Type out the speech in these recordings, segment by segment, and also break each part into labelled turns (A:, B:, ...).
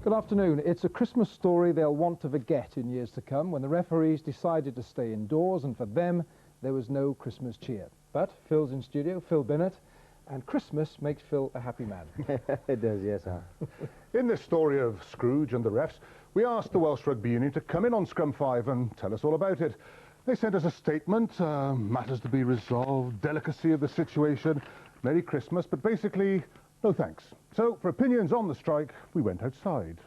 A: Good afternoon. It's a Christmas story they'll want to forget in years to come, when the referees decided to stay indoors, and for them there was no Christmas cheer. But Phil's in studio, Phil Binnett, and Christmas makes Phil a happy man.
B: It does, yes, sir.
C: In this story of Scrooge and the refs, we asked the Welsh Rugby Union to come in on Scrum 5 and tell us all about it. They sent us a statement, matters to be resolved, delicacy of the situation, Merry Christmas, but basically, no thanks. So, for opinions on the strike, we went outside.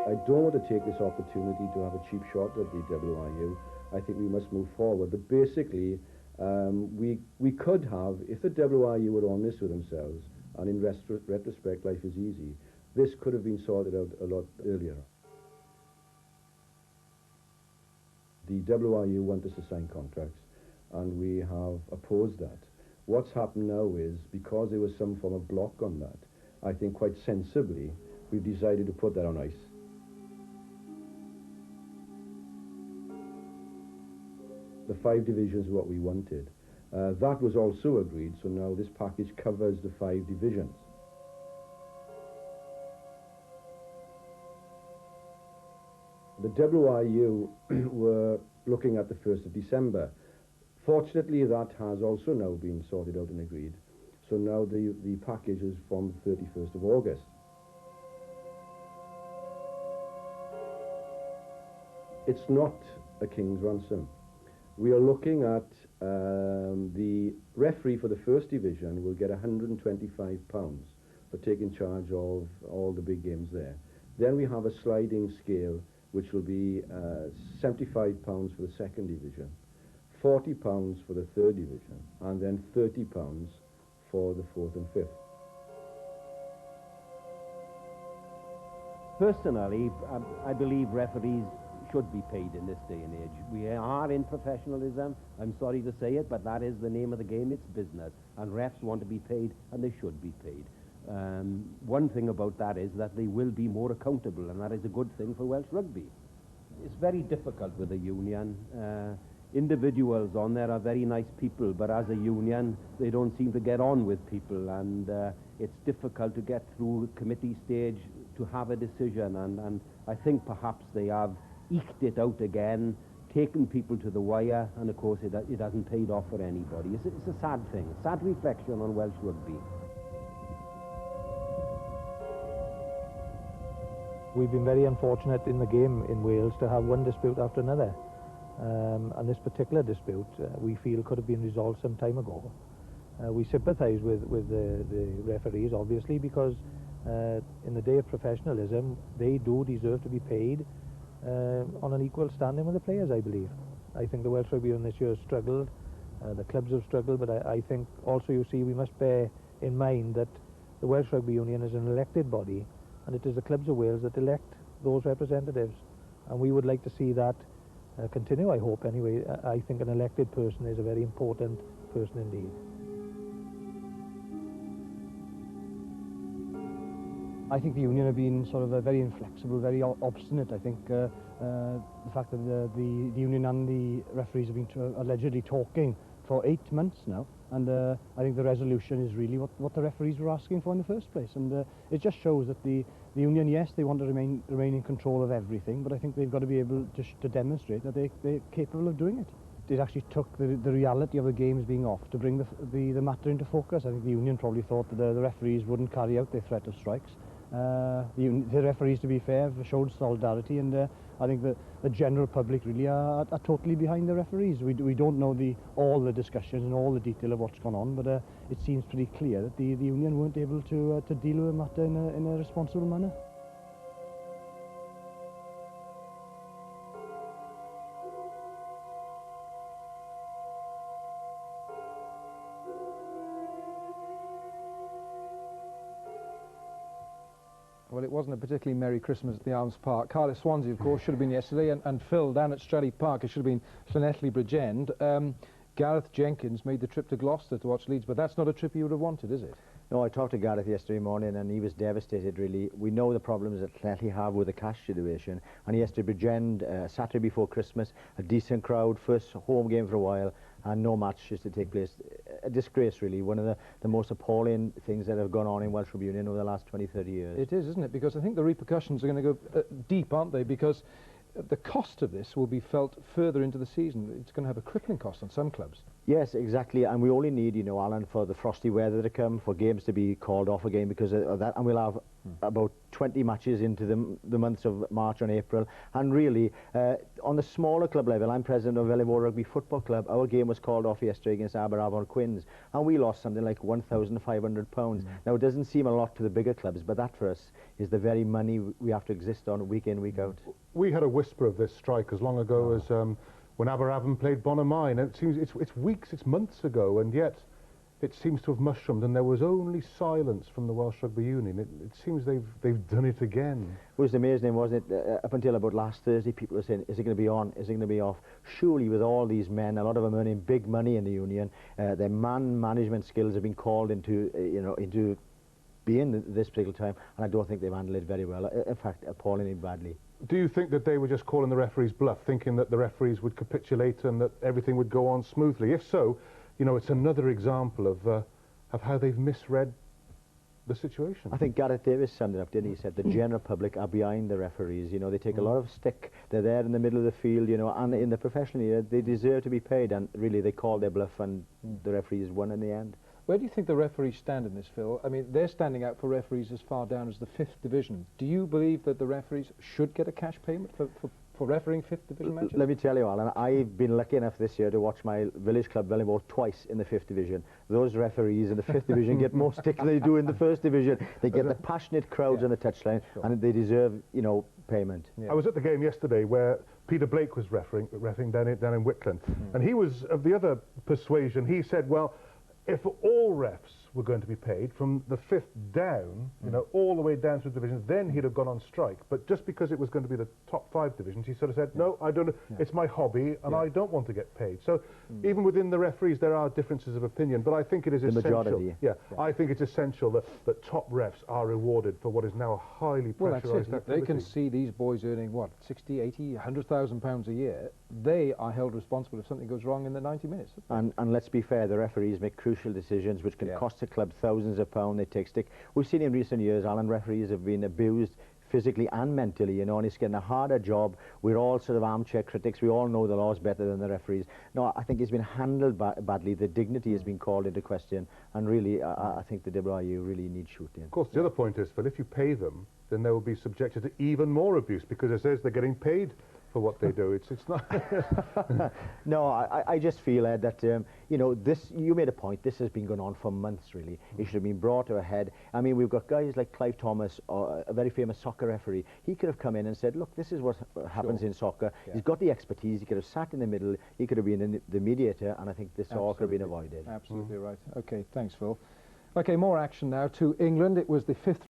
B: I don't want to take this opportunity to have a cheap shot at the WRU. I think we must move forward. But basically, we could have, if the WRU were honest with themselves, and in retrospect, life is easy, this could have been sorted out a lot earlier. The WRU want us to sign contracts, and we have opposed that. What's happened now is, because there was some form of block on that, I think quite sensibly, we've decided to put that on ice. The 5 divisions are what we wanted. That was also agreed, so now this package covers the 5 divisions. The WRU were looking at the 1st of December. Fortunately, that has also now been sorted out and agreed. So now the package is from the 31st of August. It's not a king's ransom. We are looking at the referee for the 1st division will get £125 for taking charge of all the big games there. Then we have a sliding scale, which will be £75 for the 2nd division, £40 for the 3rd division, and then £30 for the 4th and 5th.
D: Personally, I believe referees should be paid in this day and age. We are in professionalism. I'm sorry to say it, but that is the name of the game. It's business, and refs want to be paid, and they should be paid. One thing about that is that they will be more accountable, and that is a good thing for Welsh Rugby. It's very difficult with a union. Individuals on there are very nice people, but as a union, they don't seem to get on with people, and it's difficult to get through committee stage to have a decision, and I think perhaps they have eked it out again, taken people to the wire, and of course it hasn't paid off for anybody. It's a sad thing, a sad reflection on Welsh Rugby.
E: We've been very unfortunate in the game in Wales to have one dispute after another. And this particular dispute, we feel, could have been resolved some time ago. We sympathise with the referees, obviously, because in the day of professionalism, they do deserve to be paid on an equal standing with the players, I believe. I think the Welsh Rugby Union this year has struggled, the clubs have struggled, but I think also, you see, we must bear in mind that the Welsh Rugby Union is an elected body, and it is the clubs of Wales that elect those representatives, and we would like to see that continue, I hope anyway. I think an elected person is a very important person indeed.
F: I think the union have been sort of very inflexible, very obstinate. I think the fact that the union and the referees have been allegedly talking for 8 months now, and I think the resolution is really what the referees were asking for in the first place, and it just shows that the union, yes, they want to remain in control of everything, but I think they've got to be able to demonstrate that they're capable of doing it. It actually took the reality of the games being off to bring the matter into focus. I think the union probably thought that the referees wouldn't carry out their threat of strikes. The referees, to be fair, have showed solidarity, and I think the general public really are totally behind the referees. We don't know all the discussions and all the detail of what's gone on, but it seems pretty clear that the union weren't able to deal with the matter in a responsible manner.
A: Well, it wasn't a particularly merry Christmas at the Arms Park. Cardiff Swansea, of course, should have been yesterday, and Phil, down at Strelly Park, it should have been Llanelli Bridgend. Gareth Jenkins made the trip to Gloucester to watch Leeds, but that's not a trip you would have wanted, is it?
G: No, I talked to Gareth yesterday morning and he was devastated, really. We know the problems that Llanelli have with the cash situation, and he has to Bridgend Saturday before Christmas, a decent crowd, first home game for a while, and no match is to take place. A disgrace, really. One of the most appalling things that have gone on in Welsh Rugby Union over the last 20, 30 years.
A: It is, isn't it? Because I think the repercussions are going to go deep, aren't they? Because the cost of this will be felt further into the season. It's going to have a crippling cost on some clubs.
G: Yes, exactly, and we only need, you know, Alan, for the frosty weather to come, for games to be called off again because of that, and we'll have about 20 matches into the months of March and April, and really, on the smaller club level, I'm president of Welsh Rugby Football Club. Our game was called off yesterday against Aberafon Quins, and we lost something like £1,500. Now, it doesn't seem a lot to the bigger clubs, but that for us is the very money we have to exist on week in, week out.
C: We had a whisper of this strike as long ago as when Aberafon played Bonamine, and it seems it's weeks, it's months ago, and yet it seems to have mushroomed, and there was only silence from the Welsh Rugby Union. It seems they've done it again.
G: It was amazing, wasn't it? Up until about last Thursday, people were saying, is it going to be on? Is it going to be off? Surely, with all these men, a lot of them earning big money in the union, their management skills have been called into, you know, into being this particular time, and I don't think they've handled it very well. In fact, appallingly badly.
C: Do you think that they were just calling the referees bluff, thinking that the referees would capitulate and that everything would go on smoothly? If so, you know, it's another example of how they've misread the situation.
G: I think Gareth Davis summed it up, didn't he? He said the general public are behind the referees. You know, they take a lot of stick. They're there in the middle of the field, you know, and in the professional area, they deserve to be paid, and really they called their bluff, and the referees won in the end.
A: Where do you think the referees stand in this, Phil? I mean, they're standing out for referees as far down as the 5th Division. Do you believe that the referees should get a cash payment for refereeing 5th Division matches?
G: Let me tell you, Alan, I've been lucky enough this year to watch my village club Wellingborough twice in the 5th Division. Those referees in the 5th Division get more stick than they do in the 1st Division. They get the passionate crowds on the touchline, and they deserve, you know, payment.
C: I was at the game yesterday where Peter Blake was refereeing down in Whitland, and he was of the other persuasion. He said, well, if all refs were going to be paid from the 5th down, you know, all the way down through divisions, then he'd have gone on strike. But just because it was going to be the top 5 divisions, he sort of said, no, I don't, it's my hobby, and I don't want to get paid. So even within the referees, there are differences of opinion, but I think it is essential.
G: Majority.
C: I think it's essential that top refs are rewarded for what is now a highly pressurised activity.
A: They can see these boys earning, what, 60, 80, £100,000 a year. They are held responsible if something goes wrong in the 90 minutes.
G: And let's be fair, the referees make crucial decisions which can cost the club thousands of pounds. They take stick. We've seen in recent years, Alan, referees have been abused physically and mentally, you know, and it's getting a harder job. We're all sort of armchair critics. We all know the laws better than the referees. No, I think it's been handled badly. The dignity has been called into question, and really, I think the WRU really needs shooting.
C: Of course, the other point is, Phil, if you pay them, then they will be subjected to even more abuse, because it says they're getting paid for what they do. It's not...
G: No, I just feel that, you know, this, you made a point, this has been going on for months, really. It should have been brought to a head. I mean, we've got guys like Clive Thomas, a very famous soccer referee. He could have come in and said, look, this is what happens in soccer. He's got the expertise. He could have sat in the middle. He could have been the mediator, and I think this all could have been avoided.
A: Absolutely right. Okay, thanks, Phil. Okay, more action now to England. It was the 5th